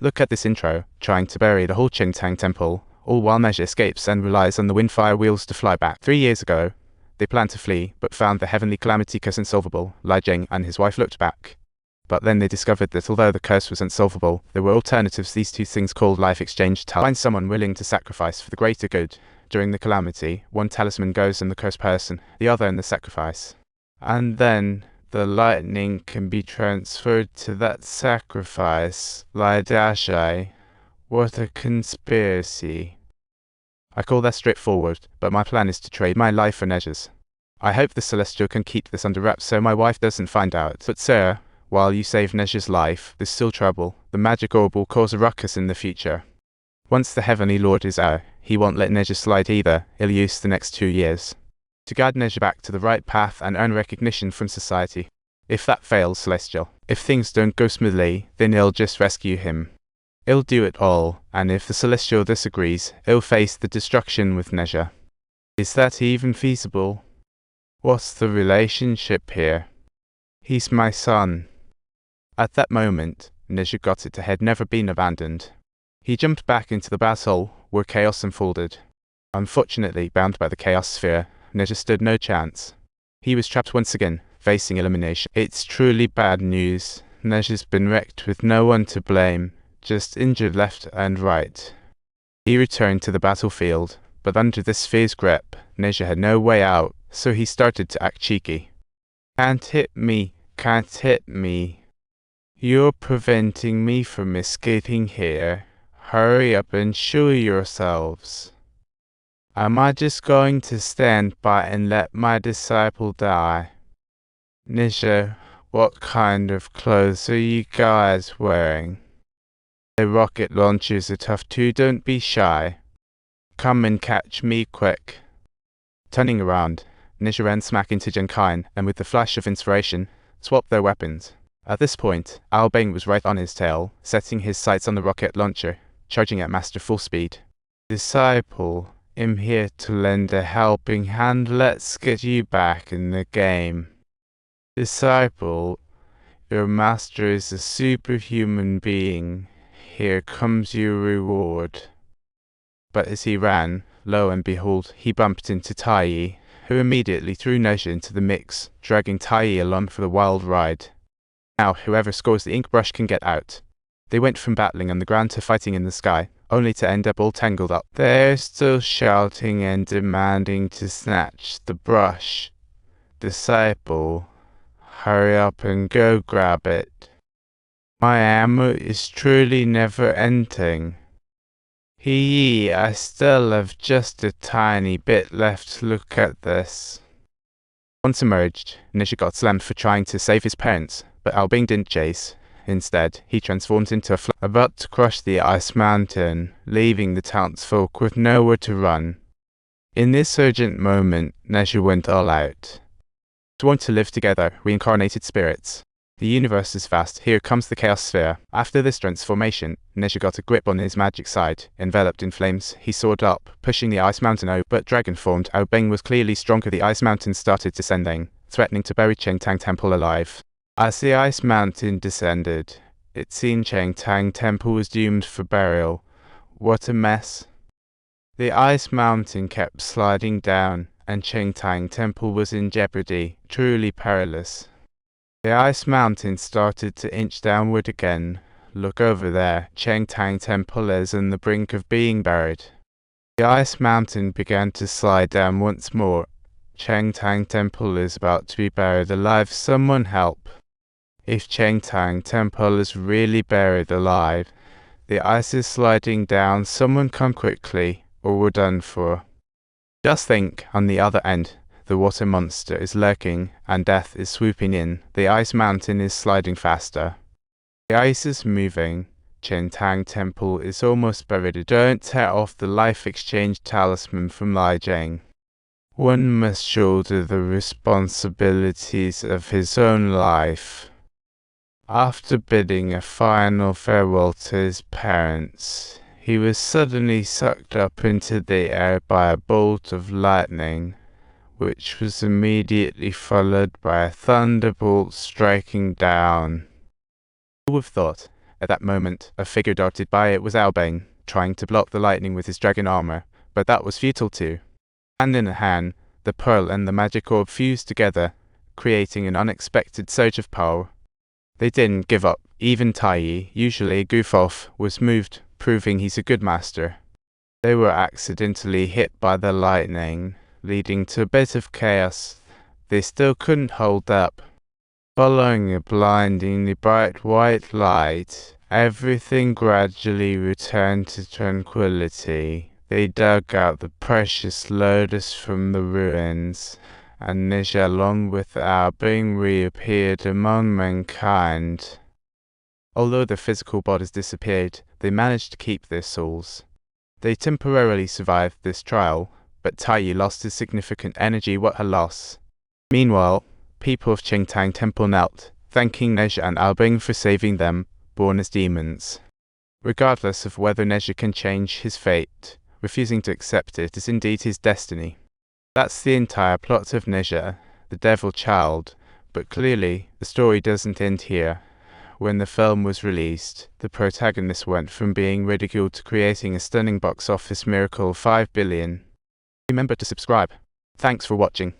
Look at this intro, trying to bury the whole Qingtang temple, all while Neji escapes and relies on the windfire wheels to fly back. 3 years ago, they planned to flee, but found the heavenly calamity curse unsolvable. Li Jing and his wife looked back. But then they discovered that although the curse was unsolvable, there were alternatives. These two things called life exchange talismans. Find someone willing to sacrifice for the greater good. During the calamity, one talisman goes in the cursed person, the other in the sacrifice. And then the lightning can be transferred to that sacrifice. Li Dashai. What a conspiracy. I call that straightforward, but my plan is to trade my life for Neji's. I hope the Celestial can keep this under wraps so my wife doesn't find out. But sir, while you save Neji's life, there's still trouble. The magic orb will cause a ruckus in the future. Once the Heavenly Lord is out, he won't let Neji slide either. He'll use the next 2 years to guide Neji back to the right path and earn recognition from society. If that fails, Celestial, if things don't go smoothly, then he'll just rescue him. He'll do it all, and if the Celestial disagrees, he'll face the destruction with Neji. Is that even feasible? What's the relationship here? He's my son. At that moment, Neji got it had never been abandoned. He jumped back into the battle, where chaos unfolded. Unfortunately, bound by the chaos sphere, Neji stood no chance. He was trapped once again, facing elimination. It's truly bad news. Neji's been wrecked with no one to blame, just injured left and right. He returned to the battlefield, but under the sphere's grip, Neji had no way out, so he started to act cheeky. Can't hit me, can't hit me. You're preventing me from escaping here. Hurry up and show yourselves. Am I just going to stand by and let my disciple die? Neji, what kind of clothes are you guys wearing? The rocket launchers are tough too, don't be shy. Come and catch me quick. Turning around, Neji ran smack into Jinkai and with the flash of inspiration, swapped their weapons. At this point, Ao Beng was right on his tail, setting his sights on the rocket launcher, charging at master full speed. Disciple, I'm here to lend a helping hand. Let's get you back in the game. Disciple, your master is a superhuman being. Here comes your reward. But as he ran, lo and behold, he bumped into Tai, who immediately threw Neji into the mix, dragging Tai along for the wild ride. Now, whoever scores the ink brush can get out. They went from battling on the ground to fighting in the sky, only to end up all tangled up. They're still shouting and demanding to snatch the brush. Disciple, hurry up and go grab it. My ammo is truly never ending. I still have just a tiny bit left. Look at this. Once emerged, Neji got slammed for trying to save his parents, but Ao Beng didn't chase. Instead, he transformed into a fly, about to crush the ice mountain, leaving the townsfolk with nowhere to run. In this urgent moment, Neji went all out. Sworn to live together, reincarnated spirits. The universe is vast, here comes the chaos sphere. After this transformation, Neji got a grip on his magic side. Enveloped in flames, he soared up, pushing the ice mountain over, but dragon-formed, Ao Beng was clearly stronger. The ice mountain started descending, threatening to bury Qingtang Temple alive. As the ice mountain descended, it seemed Qingtang Temple was doomed for burial. What a mess. The ice mountain kept sliding down, and Qingtang Temple was in jeopardy, truly perilous. The ice mountain started to inch downward again. Look over there, Qingtang Temple is on the brink of being buried. The ice mountain began to slide down once more. Qingtang Temple is about to be buried alive. Someone help. If Qingtang Temple is really buried alive, the ice is sliding down. Someone come quickly, or we're done for. Just think, on the other end, the water monster is lurking, and death is swooping in. The ice mountain is sliding faster. The ice is moving. Qingtang Temple is almost buried. Don't tear off the life exchange talisman from Li Jing. One must shoulder the responsibilities of his own life. After bidding a final farewell to his parents, he was suddenly sucked up into the air by a bolt of lightning, which was immediately followed by a thunderbolt striking down. Who would have thought At that moment, a figure darted by. It was Albane, trying to block the lightning with his dragon armor, but that was futile too. Hand in hand, the pearl and the magic orb fused together, creating an unexpected surge of power. They didn't give up. Even Tai, usually a goof-off, was moved, proving he's a good master. They were accidentally hit by the lightning, leading to a bit of chaos. They still couldn't hold up. Following a blindingly bright white light, everything gradually returned to tranquility. They dug out the precious lotus from the ruins, and Nisha, along with Albane, reappeared among mankind. Although their physical bodies disappeared, they managed to keep their souls. They temporarily survived this trial, but Tai lost his significant energy. What a loss. Meanwhile, people of Qingtang Temple knelt, thanking Nezha and Albane for saving them, born as demons. Regardless of whether Nezha can change his fate, refusing to accept it is indeed his destiny. That's the entire plot of Nezha, the Devil Child, but clearly the story doesn't end here. When the film was released, the protagonist went from being ridiculed to creating a stunning box office miracle of 5 billion. Remember to subscribe. Thanks for watching.